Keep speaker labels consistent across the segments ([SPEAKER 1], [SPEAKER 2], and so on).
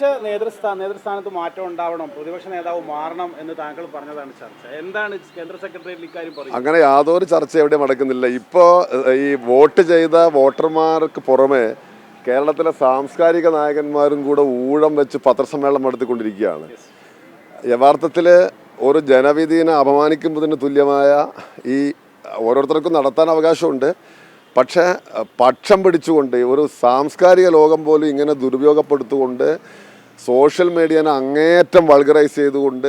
[SPEAKER 1] നേതൃസ്ഥാനത്ത് മാറ്റം ഉണ്ടാവണം, പ്രതിപക്ഷ നേതാവ് മാറണം എന്ന് താങ്കൾ പറഞ്ഞതാണ് ചർച്ച. എന്താണ് കേന്ദ്ര സെക്രട്ടറി ഇക്കാര്യം പറയുന്നത്?
[SPEAKER 2] അങ്ങനെ യാതൊരു ചർച്ച എവിടെ നടക്കുന്നില്ല. ഇപ്പോൾ ഈ വോട്ട് ചെയ്ത വോട്ടർമാർക്ക് പുറമെ കേരളത്തിലെ സാംസ്കാരിക നായകന്മാരും കൂടെ ഊഴം വെച്ച് പത്രസമ്മേളനം നടത്തിക്കൊണ്ടിരിക്കുകയാണ്. യഥാർത്ഥത്തിൽ ഒരു ജനവിധിയെ അപമാനിക്കുന്നതിന് തുല്യമായ ഈ ഓരോരുത്തർക്കും നടത്താൻ അവകാശമുണ്ട്. പക്ഷേ പക്ഷം പിടിച്ചുകൊണ്ട് ഒരു സാംസ്കാരിക ലോകം പോലും ഇങ്ങനെ ദുരുപയോഗപ്പെടുത്തുകൊണ്ട് സോഷ്യൽ മീഡിയനെ അങ്ങേയറ്റം വൾഗറൈസ് ചെയ്തുകൊണ്ട്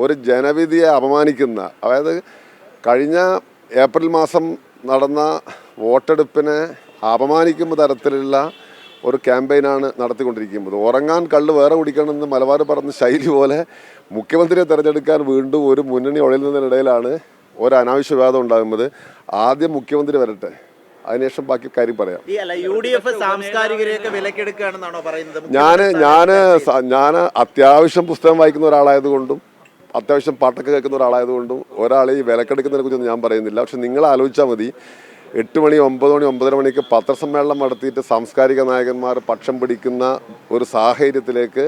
[SPEAKER 2] ഒരു ജനവിധിയെ അപമാനിക്കുന്ന, അതായത് കഴിഞ്ഞ ഏപ്രിൽ മാസം നടന്ന വോട്ടെടുപ്പിനെ അപമാനിക്കുന്ന തരത്തിലുള്ള ഒരു ക്യാമ്പയിനാണ് നടത്തിക്കൊണ്ടിരിക്കുന്നത്. ഉറങ്ങാൻ കള്ള് വേറെ കുടിക്കണമെന്ന് മലബാർ പറഞ്ഞ ശൈലി പോലെ മുഖ്യമന്ത്രിയെ തിരഞ്ഞെടുക്കാൻ വീണ്ടും ഒരു മുന്നണി ഒഴിയുന്നതിനിടയിലാണ് ഒരു അനാവശ്യ വിവാദം ഉണ്ടാകുന്നത്. ആദ്യം മുഖ്യമന്ത്രി വരട്ടെ, അതിനുശേഷം ബാക്കി കാര്യം പറയാം. ഞാൻ അത്യാവശ്യം പുസ്തകം വായിക്കുന്ന ഒരാളായതുകൊണ്ടും അത്യാവശ്യം പാട്ടൊക്കെ കേൾക്കുന്ന ഒരാളായതുകൊണ്ടും ഒരാളെ ഈ വിലക്കെടുക്കുന്നതിനെ കുറിച്ചൊന്നും ഞാൻ പറയുന്നില്ല. പക്ഷെ നിങ്ങൾ ആലോചിച്ചാൽ മതി, 8 മണി 9 മണി 9:30 മണിക്ക് പത്രസമ്മേളനം നടത്തിയിട്ട് സാംസ്കാരിക നായകന്മാർ പക്ഷം പിടിക്കുന്ന ഒരു സാഹചര്യത്തിലേക്ക്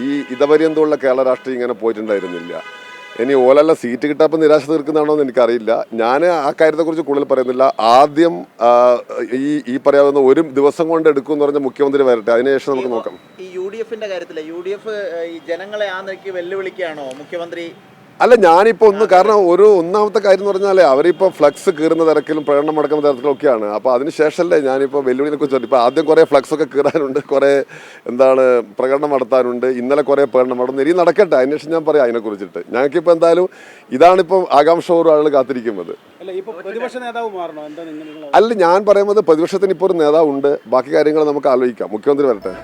[SPEAKER 2] ഈ ഇതപര്യന്തമുള്ള കേരള രാഷ്ട്രീയം ഇങ്ങനെ പോയിട്ടുണ്ടായിരുന്നില്ല. ഇനി ഓലെല്ലാം സീറ്റ് കിട്ടാപ്പോൾ നിരാശ തീർക്കുന്നതാണോ എന്ന് എനിക്കറിയില്ല. ഞാൻ ആ കാര്യത്തെക്കുറിച്ച് കൂടുതൽ പറയുന്നില്ല. ആദ്യം ഈ പറയാവുന്ന ഒരു ദിവസം കൊണ്ട് എടുക്കും എന്ന് പറഞ്ഞ മുഖ്യമന്ത്രി വരട്ടെ, അതിനുശേഷം നമുക്ക് നോക്കാം.
[SPEAKER 3] ഈ UDFന്റെ കാര്യത്തിൽ UDF ജനങ്ങളെ ആ നിലയ്ക്ക് വെല്ലുവിളിക്കുകയാണോ മുഖ്യമന്ത്രി?
[SPEAKER 2] അല്ല, ഞാനിപ്പോൾ കാരണം ഒന്നാമത്തെ കാര്യം എന്ന് പറഞ്ഞാൽ അവരിപ്പോൾ ഫ്ലക്സ് കീറുന്ന തിരക്കിലും പ്രകടനം നടക്കുന്ന തരത്തിലൊക്കെയാണ്. അപ്പോൾ അതിനുശേഷമല്ലേ ഞാനിപ്പോൾ വെല്ലുവിളിനെ കുറിച്ച് ഇപ്പോൾ ആദ്യം കുറേ ഫ്ലക്സൊക്കെ കീറാനുണ്ട്, കുറേ പ്രകടനം നടത്താനുണ്ട്. ഇന്നലെ കുറേ പ്രകടനം നടന്നു, ഇനി നടക്കട്ടെ, അതിനുശേഷം ഞാൻ പറയാം അതിനെക്കുറിച്ചിട്ട്. ഞങ്ങൾക്കിപ്പോൾ എന്തായാലും ഇതാണിപ്പോൾ ആകാംക്ഷയോട് ആളുകൾ കാത്തിരിക്കുന്നത്. അല്ല, ഞാൻ പറയുന്നത് പ്രതിപക്ഷത്തിന് ഇപ്പോൾ ഒരു നേതാവുണ്ട്, ബാക്കി കാര്യങ്ങൾ നമുക്ക് ആലോചിക്കാം. മുഖ്യമന്ത്രി വരട്ടെ.